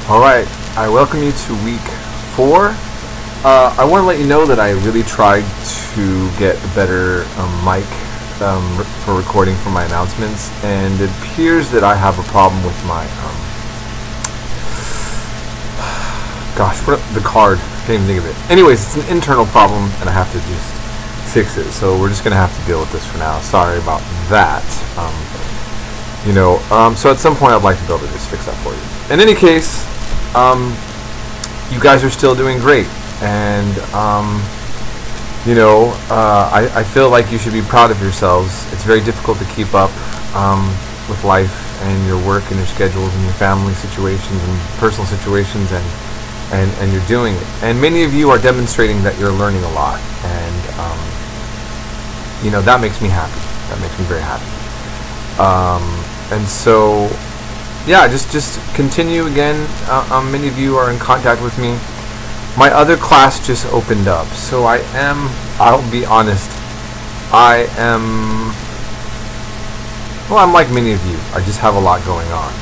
Alright, I welcome you to week 4. I want to let you know that I really tried to get a better mic for recording for my announcements, and it appears that I have a problem with my the card. Can't even think of it. Anyways, it's an internal problem and I have to just fix it, so we're just gonna have to deal with this for now. Sorry about that. So at some point I'd like to be able to just fix that for you. In any case, you guys are still doing great, and I feel like you should be proud of yourselves. It's very difficult to keep up with life and your work and your schedules and your family situations and personal situations, and you're doing it. And many of you are demonstrating that you're learning a lot, and that makes me happy. That makes me very happy. And so, yeah, just continue again. Many of you are in contact with me. My other class just opened up, so I'll be honest, I'm like many of you. I just have a lot going on.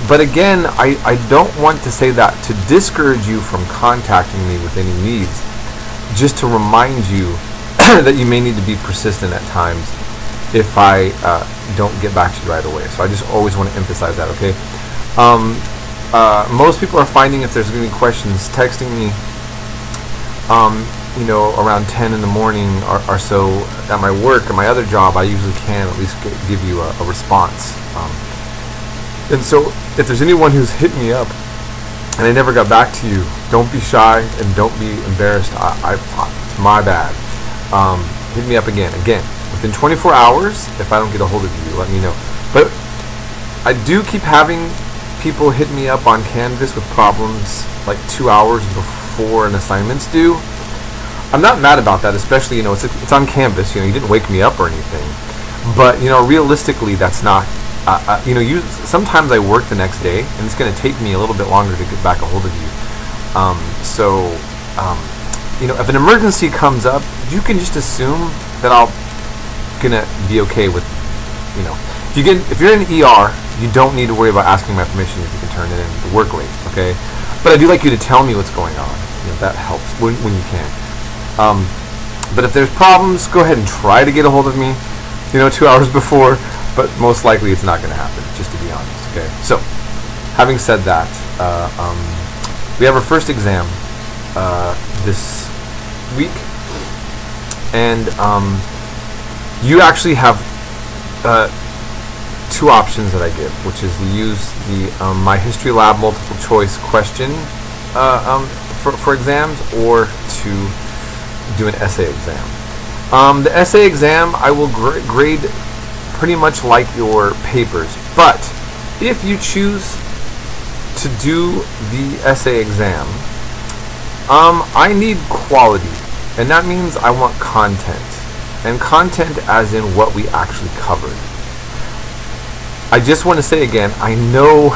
But again, I don't want to say that to discourage you from contacting me with any needs, just to remind you that you may need to be persistent at times if I don't get back to you right away. So I just always want to emphasize that, okay? Most people are finding, if there's any questions, texting me around 10 in the morning or so at my work or my other job. I usually can at least give you a response. And so if there's anyone who's hit me up and I never got back to you, don't be shy and don't be embarrassed. It's my bad. Hit me up again. Within 24 hours, if I don't get a hold of you, let me know. But I do keep having people hit me up on Canvas with problems like 2 hours before an assignment's due. I'm not mad about that, especially, it's on Canvas. You didn't wake me up or anything. But, realistically, that's not, sometimes I work the next day, and it's going to take me a little bit longer to get back a hold of you. If an emergency comes up, you can just assume that I'll gonna be okay with, if you're in the ER, you don't need to worry about asking my permission if you can turn it in to work late, okay? But I do like you to tell me what's going on. That helps when you can. But if there's problems, go ahead and try to get a hold of me, 2 hours before, but most likely it's not gonna happen, just to be honest, okay? So, having said that, we have our first exam this week, and you actually have 2 options that I give, which is to use the My History Lab multiple choice question for exams, or to do an essay exam. The essay exam I will grade pretty much like your papers, but if you choose to do the essay exam, I need quality, and that means I want content. And content as in what we actually covered. I just want to say again, I know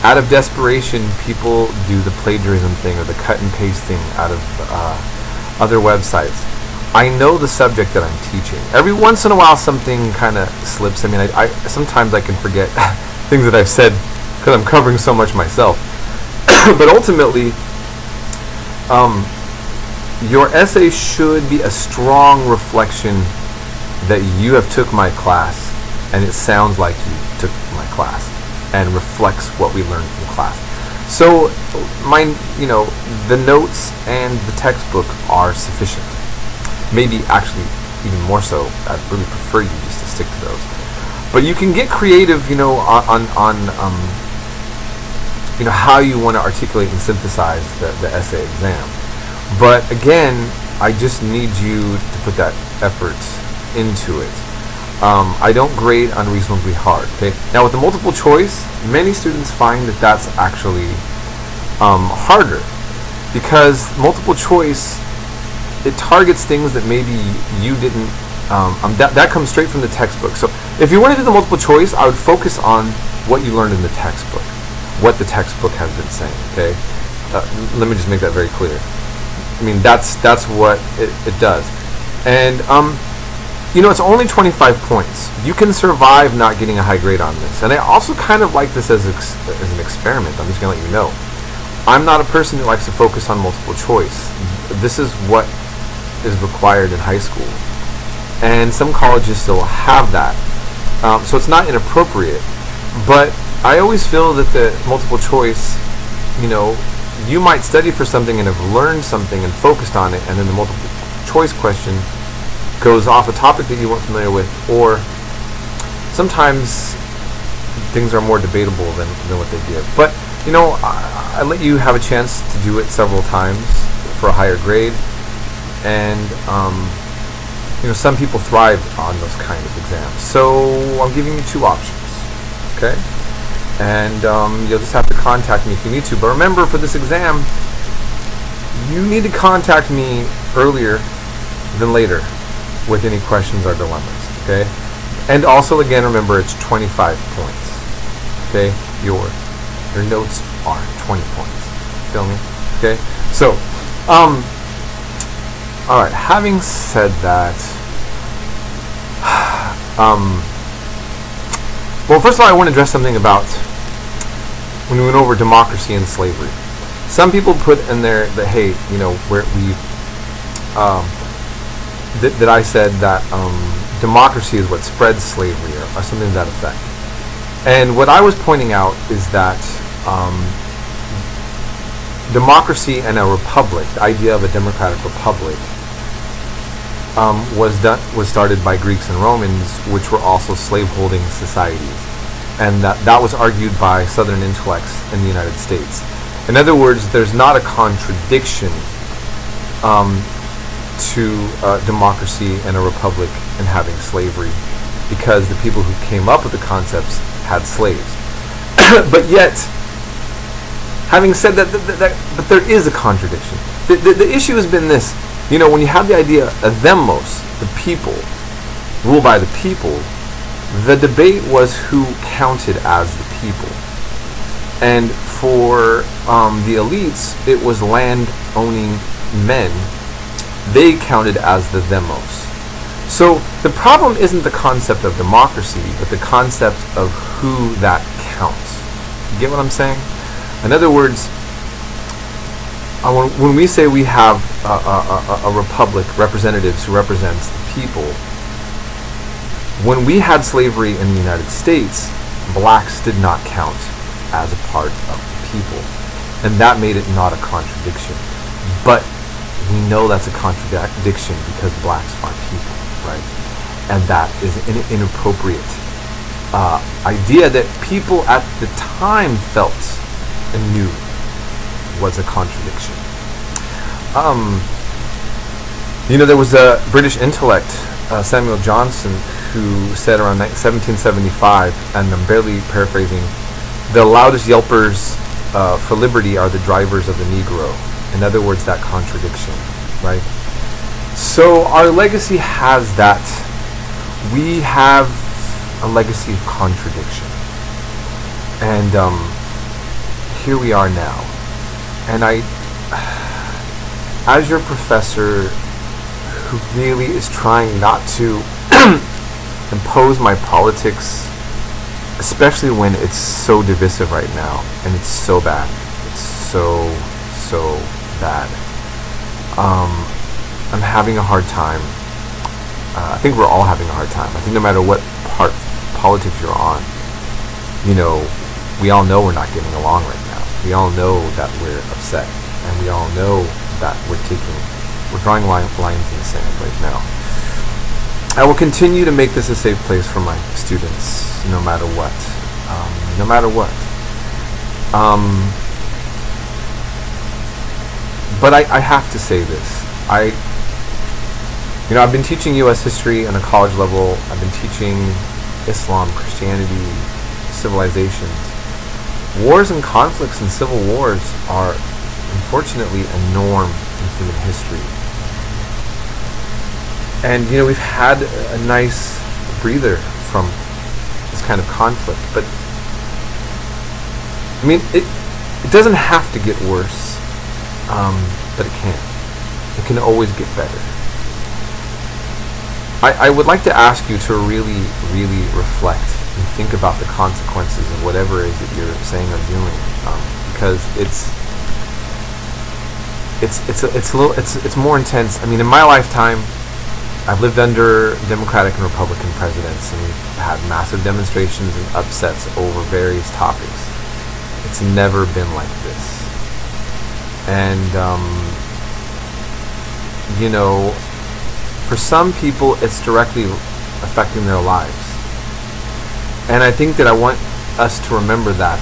out of desperation people do the plagiarism thing or the cut and paste thing out of other websites. I know the subject that I'm teaching. Every once in a while something kind of slips. I sometimes I can forget things that I've said because I'm covering so much myself. But ultimately, your essay should be a strong reflection that you have took my class, and it sounds like you took my class, and reflects what we learned from class. So, the notes and the textbook are sufficient. Maybe actually even more so. I'd really prefer you just to stick to those. But you can get creative, on how you want to articulate and synthesize the essay exam. But again, I just need you to put that effort into it. I don't grade unreasonably hard. Okay. Now with the multiple choice, many students find that that's actually harder, because multiple choice, it targets things that maybe you didn't. That comes straight from the textbook. So if you want to do the multiple choice, I would focus on what you learned in the textbook, what the textbook has been saying. Okay. Let me just make that very clear. That's what it does. And it's only 25 points. You can survive not getting a high grade on this. And I also kind of like this as an experiment. I'm just going to let you know. I'm not a person who likes to focus on multiple choice. This is what is required in high school. And some colleges still have that. So it's not inappropriate. But I always feel that the multiple choice, you might study for something and have learned something and focused on it, and then the multiple choice question goes off a topic that you weren't familiar with, or sometimes things are more debatable than what they give. But I let you have a chance to do it several times for a higher grade, and some people thrive on those kind of exams. So I'm giving you two options, okay? And you'll just have to contact me if you need to. But remember, for this exam, you need to contact me earlier than later with any questions or dilemmas, okay? And also, again, remember, it's 25 points, okay? Your notes are 20 points. Feel me? Okay? So, all right. Having said that, well, first of all, I want to address something about when we went over democracy and slavery. Some people put in there that, hey, where we that I said that democracy is what spreads slavery, or something to that effect. And what I was pointing out is that democracy and a republic, the idea of a democratic republic, was started by Greeks and Romans, which were also slaveholding societies, and that was argued by Southern intellects in the United States. In other words, there's not a contradiction to democracy and a republic and having slavery, because the people who came up with the concepts had slaves. But yet, having said that, but there is a contradiction. The issue has been this: when you have the idea of demos, the people, rule by the people, the debate was who counted as the people. And for the elites, it was land-owning men. They counted as the demos. So the problem isn't the concept of democracy, but the concept of who that counts. You get what I'm saying? In other words, when we say we have a republic, representatives who represents the people, when we had slavery in the United States, blacks did not count as a part of the people, and that made it not a contradiction. But we know that's a contradiction because blacks are people, right? And that is an inappropriate idea that people at the time felt and knew was a contradiction. There was a British intellect, Samuel Johnson, who said around 1775, and I'm barely paraphrasing, the loudest yelpers for liberty are the drivers of the Negro. In other words, that contradiction, right? So our legacy has that. We have a legacy of contradiction. And here we are now. And I, as your professor who really is trying not to impose my politics, especially when it's so divisive right now, and it's so bad. It's so bad. I'm having a hard time. I think we're all having a hard time. I think no matter what part of politics you're on, we all know we're not getting along right now. We all know that we're upset, and we all know that we're drawing lines in the sand right now. I will continue to make this a safe place for my students, no matter what. No matter what. But I have to say this. I've been teaching U.S. history on a college level. I've been teaching Islam, Christianity, civilizations. Wars and conflicts and civil wars are unfortunately a norm in human history. And, we've had a nice breather from this kind of conflict. But, it doesn't have to get worse. But it can. It can always get better. I would like to ask you to really, really reflect and think about the consequences of whatever it is that you're saying or doing, because it's more intense. I mean, in my lifetime, I've lived under Democratic and Republican presidents, and we've had massive demonstrations and upsets over various topics. It's never been like this. And, you know, for some people, it's directly affecting their lives. And I think that I want us to remember that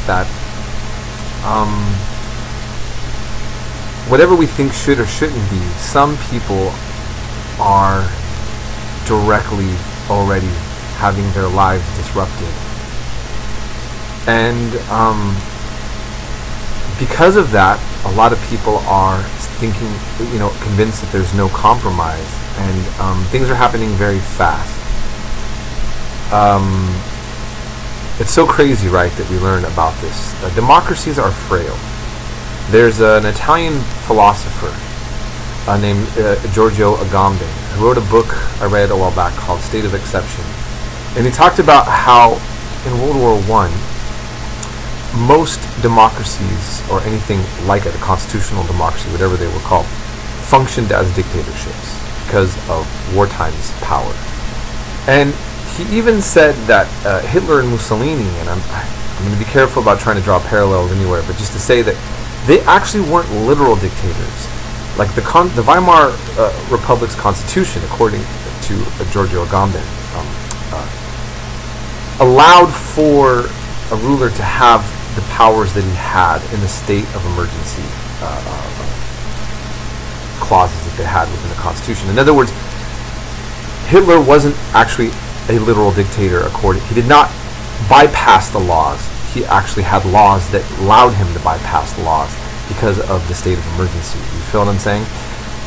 whatever we think should or shouldn't be, some people are directly already having their lives disrupted. And because of that, a lot of people are thinking, convinced that there's no compromise, and things are happening very fast. It's so crazy, right, that we learn about this. Democracies are frail. There's an Italian philosopher named Giorgio Agamben, who wrote a book I read a while back called State of Exception. And he talked about how in World War I, most democracies, or anything like it, a constitutional democracy, whatever they were called, functioned as dictatorships because of wartime's power. And he even said that Hitler and Mussolini, and I'm going to be careful about trying to draw parallels anywhere, but just to say that they actually weren't literal dictators. Like the Weimar Republic's constitution, according to Giorgio Agamben, allowed for a ruler to have the powers that he had in the state of emergency clauses that they had within the Constitution. In other words, Hitler wasn't actually a literal dictator. He did not bypass the laws. He actually had laws that allowed him to bypass the laws because of the state of emergency. You feel what I'm saying?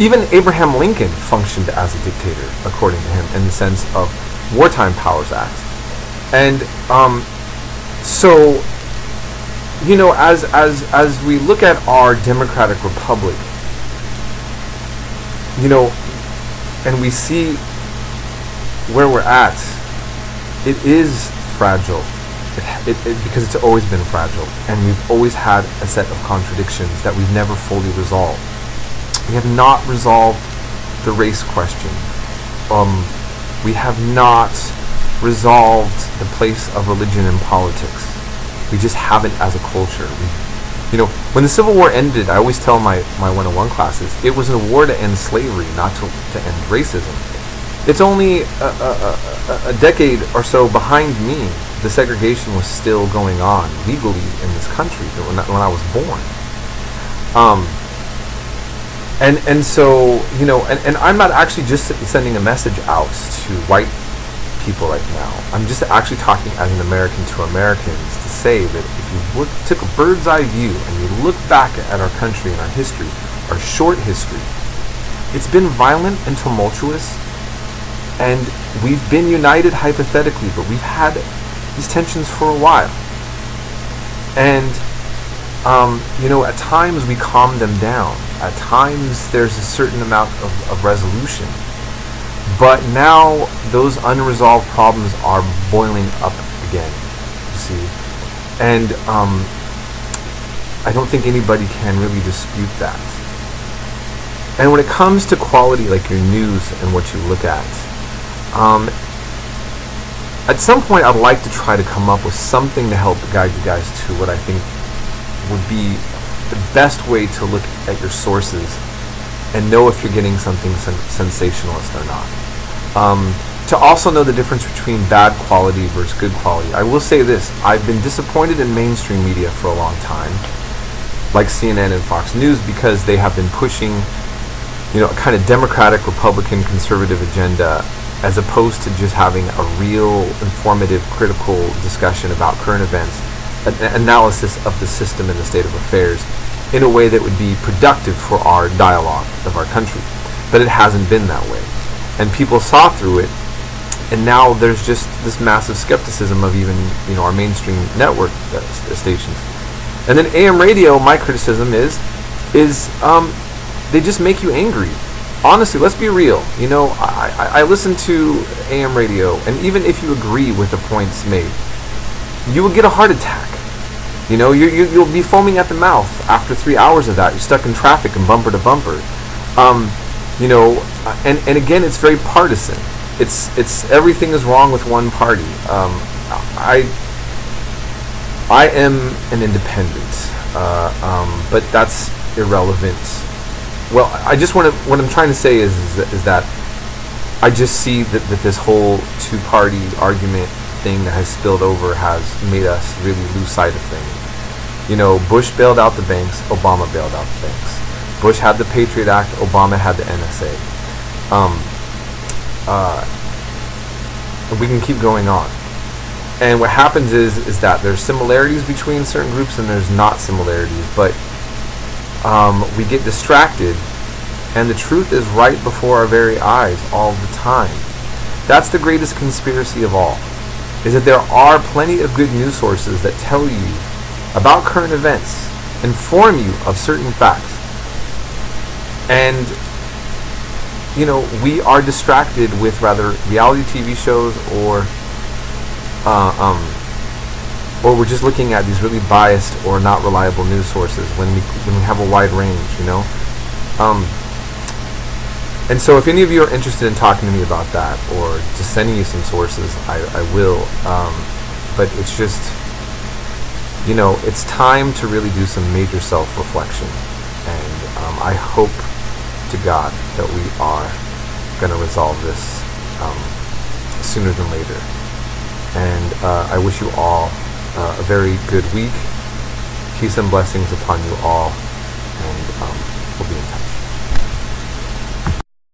Even Abraham Lincoln functioned as a dictator, according to him, in the sense of Wartime Powers Act. And so, as we look at our democratic republic, and we see where we're at, it is fragile. Because it's always been fragile, and we've always had a set of contradictions that we've never fully resolved. We have not resolved the race question. We have not resolved the place of religion in politics. We just haven't as a culture. When the Civil War ended, I always tell my 101 classes, it was a war to end slavery, not to end racism. It's only a decade or so behind me. The segregation was still going on legally in this country when I was born. And so, and I'm not actually just sending a message out to white people right now. I'm just actually talking as an American to Americans to say that if you took a bird's eye view and you look back at our country and our history, our short history, it's been violent and tumultuous, and we've been united hypothetically, but we've had these tensions for a while. And, at times we calm them down. At times there's a certain amount of resolution. But now those unresolved problems are boiling up again, you see. And I don't think anybody can really dispute that. And when it comes to quality, like your news and what you look at some point I'd like to try to come up with something to help guide you guys to what I think would be the best way to look at your sources and know if you're getting something sensationalist or not. To also know the difference between bad quality versus good quality. I will say this, I've been disappointed in mainstream media for a long time, like CNN and Fox News, because they have been pushing, a kind of Democratic, Republican, conservative agenda, as opposed to just having a real, informative, critical discussion about current events, an analysis of the system and the state of affairs in a way that would be productive for our dialogue of our country. But it hasn't been that way. And people saw through it, and now there's just this massive skepticism of even, our mainstream network stations. And then AM radio, my criticism is they just make you angry. honestly, let's be real. I listen to AM radio, and even if you agree with the points made, you will get a heart attack. You'll be foaming at the mouth after 3 hours of that. You're stuck in traffic and bumper to bumper. And again, it's very partisan. It's everything is wrong with one party. I am an independent, but that's irrelevant. Well, I just want to. What I'm trying to say is that I just see that this whole two-party argument thing that has spilled over has made us really lose sight of things. Bush bailed out the banks, Obama bailed out the banks. Bush had the Patriot Act, Obama had the NSA. We can keep going on. And what happens is that there's similarities between certain groups and there's not similarities, but we get distracted, and the truth is right before our very eyes all the time. That's the greatest conspiracy of all, is that there are plenty of good news sources that tell you about current events, inform you of certain facts. And, we are distracted with rather reality TV shows or we're just looking at these really biased or not reliable news sources when we have a wide range, And so if any of you are interested in talking to me about that or just sending you some sources, I will. But it's just, it's time to really do some major self-reflection. And I hope to God that we are going to resolve this sooner than later. And I wish you all a very good week. Peace and blessings upon you all. And